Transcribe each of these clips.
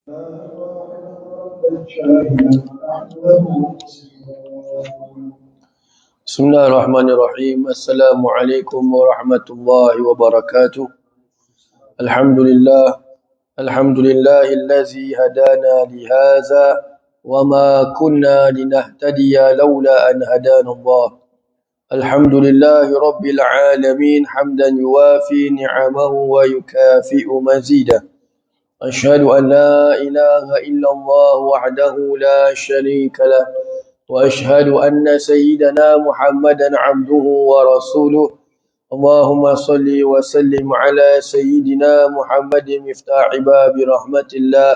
بسم الله الرحمن الرحيم. السلام عليكم ورحمة الله وبركاته. الحمد لله الذي هدانا لهذا وما كنا لنهتدي لولا أن هدانا الله. الحمد لله رب العالمين حمدا يوافي نعمه ويكافئ مزيده. أشهد أن لا إله إلا الله وحده لا شريك له، وأشهد أن سيدنا محمدا عبده ورسوله. اللهم صل وسلم على سيدنا محمد مفتاح باب رحمة الله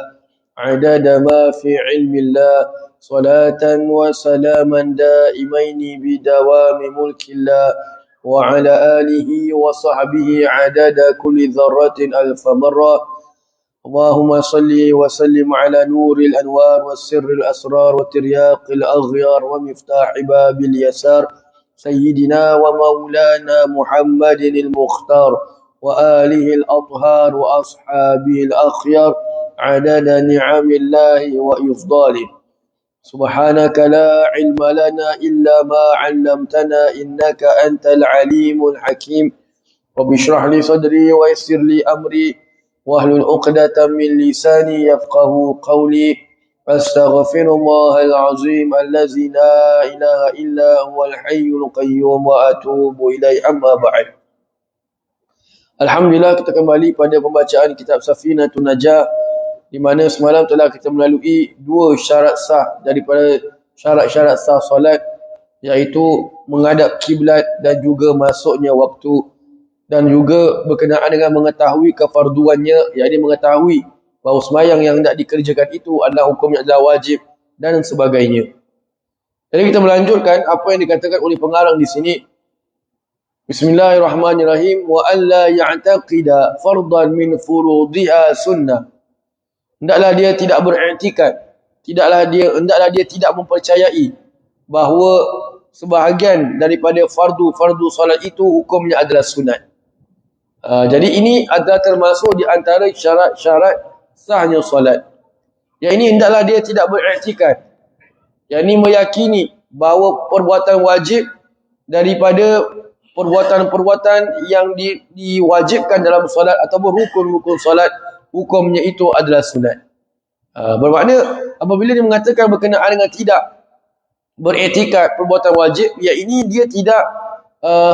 عدد ما في علم الله، صلاة وسلاما دائمين بدوام ملك الله، وعلى آله وصحبه عدد كل ذرة ألف مرة. اللهم صل وسلم على نور الأنوار والسر الأسرار وترياق الأغيار ومفتاح باب اليسار سيدنا ومولانا محمد المختار وآله الأطهار وأصحابه الأخيار عدد نعم الله وإفضاله. سبحانك لا علم لنا إلا ما علمتنا إنك أنت العليم الحكيم. رب اشرح لي صدري ويسر لي أمري واحلل عقدة من لساني يفقه قولي. أستغفر الله العظيم الذي لا إله إلا هو الحي القيوم وأتوب إليه. أما بعد. Alhamdulillah, kita kembali pada pembacaan kitab Safinatun Najah, di mana semalam telah kita melalui dua syarat sah daripada syarat-syarat sah solat, iaitu menghadap kiblat dan juga masuknya waktu, dan juga berkenaan dengan mengetahui kefarduannya, yakni mengetahui bahawa sembahyang yang hendak dikerjakan itu adalah hukumnya adalah wajib dan sebagainya. Jadi kita melanjutkan apa yang dikatakan oleh pengarang di sini. Bismillahirrahmanirrahim. Wa alla ya'taqida fardan min furudiha sunnah. Hendaklah dia tidak beriktikad, hendaklah dia tidak mempercayai bahawa sebahagian daripada fardu solat itu hukumnya adalah sunat. Jadi ini adalah termasuk di antara syarat-syarat sahnya solat. Yang ini hendaklah dia tidak beriktikad, yang ini meyakini bahawa perbuatan wajib daripada perbuatan-perbuatan yang diwajibkan dalam solat ataupun rukun-rukun solat, hukumnya itu adalah sunat. Bermakna apabila dia mengatakan berkenaan dengan tidak beriktikad perbuatan wajib, ya ini dia tidak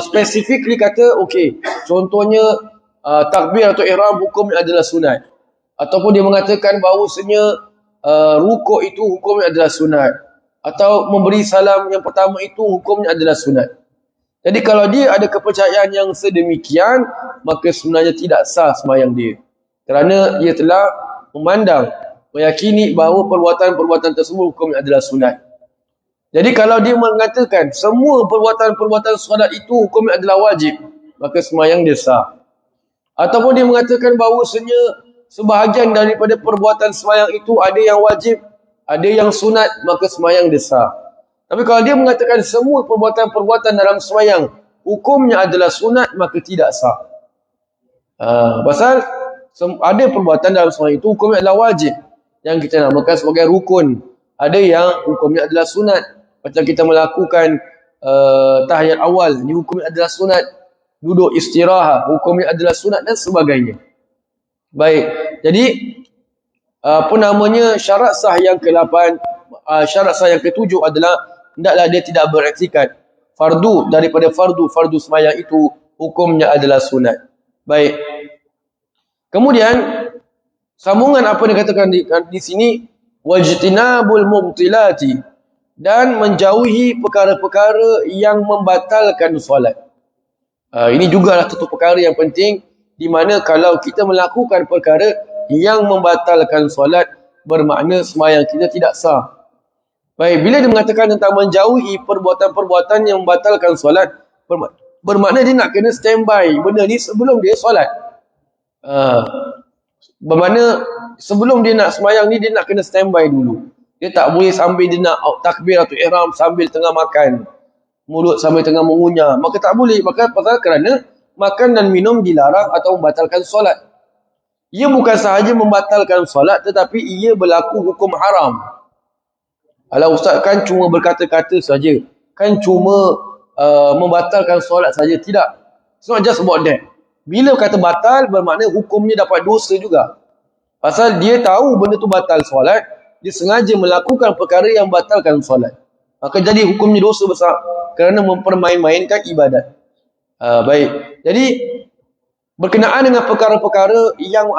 specifically kata okey, contohnya takbir atau ihram hukumnya adalah sunat, ataupun dia mengatakan bahawasanya rukuk itu hukumnya adalah sunat, atau memberi salam yang pertama itu hukumnya adalah sunat. Jadi kalau dia ada kepercayaan yang sedemikian, maka sebenarnya tidak sah sembahyang dia, kerana dia telah meyakini bahawa perbuatan-perbuatan tersebut hukumnya adalah sunat. Jadi kalau dia mengatakan semua perbuatan-perbuatan solat itu hukumnya adalah wajib, maka sembahyang dia sah. Ataupun dia mengatakan bahawasanya sebahagian daripada perbuatan sembahyang itu ada yang wajib, ada yang sunat, maka sembahyang dia sah. Tapi kalau dia mengatakan semua perbuatan-perbuatan dalam sembahyang hukumnya adalah sunat, maka tidak sah. Pasal ada perbuatan dalam sembahyang itu hukumnya adalah wajib, yang kita namakan sebagai rukun. Ada yang hukumnya adalah sunat, macam kita melakukan tahiyat awal, ini hukumnya adalah sunat. Duduk istirahat, hukumnya adalah sunat, dan sebagainya. Baik, jadi syarat sah yang ke-8, syarat sah yang ke-7 adalah hendaklah dia tidak beriktikad fardu daripada fardu sembahyang itu hukumnya adalah sunat. Baik. Kemudian sambungan apa yang dikatakan di sini, wajtinabul mubtilati, dan menjauhi perkara-perkara yang membatalkan solat. Ini jugalah satu perkara yang penting, di mana kalau kita melakukan perkara yang membatalkan solat, bermakna sembahyang kita tidak sah. Baik, bila dia mengatakan tentang menjauhi perbuatan-perbuatan yang membatalkan solat, bermakna dia nak kena standby benda ni sebelum dia solat. Bermakna sebelum dia nak sembahyang ni, dia nak kena standby dulu. Dia tak boleh sambil dia nak takbir atau ihram sambil tengah makan, mulut sambil tengah mengunyah, maka tak boleh. Maka kerana makan dan minum dilarang atau membatalkan solat. ia bukan sahaja membatalkan solat, tetapi ia berlaku hukum haram. Alah ustaz, kan cuma berkata-kata saja, kan cuma membatalkan solat saja. Tidak, it's not just about that. Bila kata batal, bermakna hukumnya dapat dosa juga. Pasal dia tahu benda tu batal solat, dia sengaja melakukan perkara yang batalkan solat, maka jadi hukumnya dosa besar kerana mempermain-mainkan ibadat. Baik, jadi berkenaan dengan perkara-perkara yang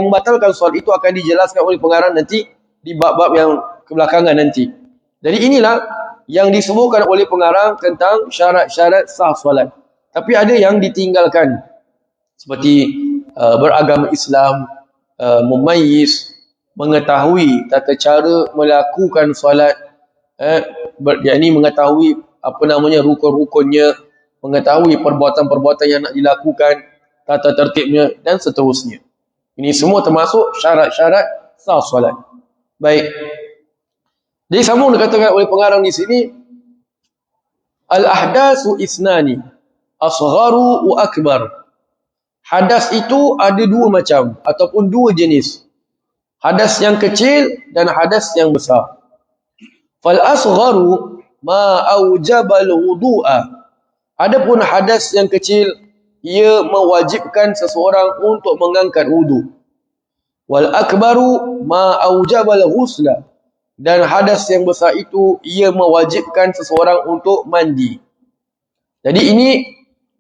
membatalkan solat itu akan dijelaskan oleh pengarang nanti di bab-bab yang kebelakangan nanti. Jadi inilah yang disebutkan oleh pengarang tentang syarat-syarat sah solat. Tapi ada yang ditinggalkan, seperti beragama Islam, memayyiz, mengetahui tata cara melakukan solat, yakni mengetahui rukun-rukunnya, mengetahui perbuatan-perbuatan yang nak dilakukan, tata tertibnya dan seterusnya. Ini semua termasuk syarat-syarat sah solat. Baik. Jadi sambung dikatakan oleh pengarang di sini, al-ahdatsu isnani, asgharu wa akbar. Hadas itu ada dua macam ataupun dua jenis. Hadas yang kecil dan hadas yang besar. Fal asgharu ma aujabal wudu'a. Adapun hadas yang kecil, ia mewajibkan seseorang untuk mengangkat wudu. Wal akbaru ma aujabal ghusla. Dan hadas yang besar itu, ia mewajibkan seseorang untuk mandi. Jadi ini,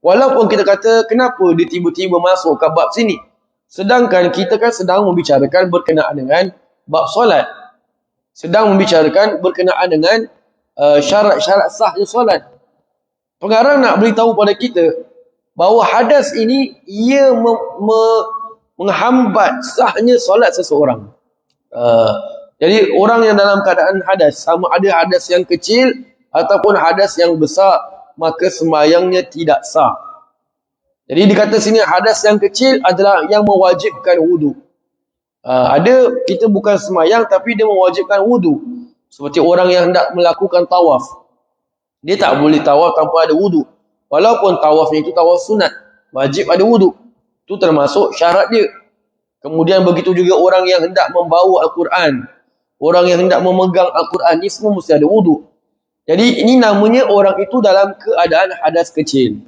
walaupun kita kata kenapa dia tiba-tiba masuk ke bab sini, sedangkan kita kan sedang membicarakan berkenaan dengan bab solat, sedang membicarakan berkenaan dengan syarat-syarat sahnya solat. Pengarang nak beritahu pada kita bahawa hadas ini ia menghambat sahnya solat seseorang. Jadi orang yang dalam keadaan hadas, sama ada hadas yang kecil ataupun hadas yang besar, maka sembahyangnya tidak sah. Jadi dikata sini hadas yang kecil adalah yang mewajibkan wudu. Ada kita bukan sembahyang tapi dia mewajibkan wudu. Seperti orang yang hendak melakukan tawaf, dia tak boleh tawaf tanpa ada wudu. Walaupun tawafnya itu tawaf sunat, wajib ada wudu. Itu termasuk syarat dia. Kemudian begitu juga orang yang hendak membawa Al-Quran, orang yang hendak memegang Al-Quran, ini semua mesti ada wudu. Jadi ini namanya orang itu dalam keadaan hadas kecil.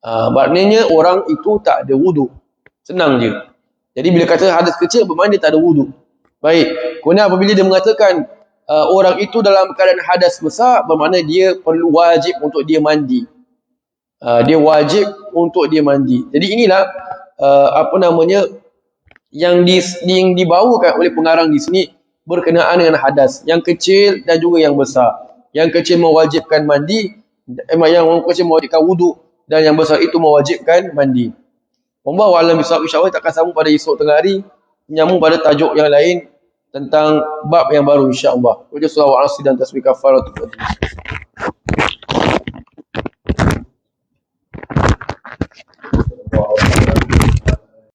Maknanya orang itu tak ada wudu. Senang je. Jadi bila kata hadas kecil, bermakna dia tak ada wudu. Baik. Kemudian apabila dia mengatakan orang itu dalam keadaan hadas besar, bermakna dia perlu wajib untuk dia mandi. Dia wajib untuk dia mandi. Jadi inilah yang dibawakan oleh pengarang di sini berkenaan dengan hadas yang kecil dan juga yang besar. Yang kecil mewajibkan mandi, yang kecil mewajibkan wudu, dan yang besar itu mewajibkan mandi. Wallahu a'lam bishawab. InsyaAllah kita akan sambung pada esok tengah hari, menyambung pada tajuk yang lain tentang bab yang baru insya-Allah. Wajah surah wa asri dan tasbih kafaratul.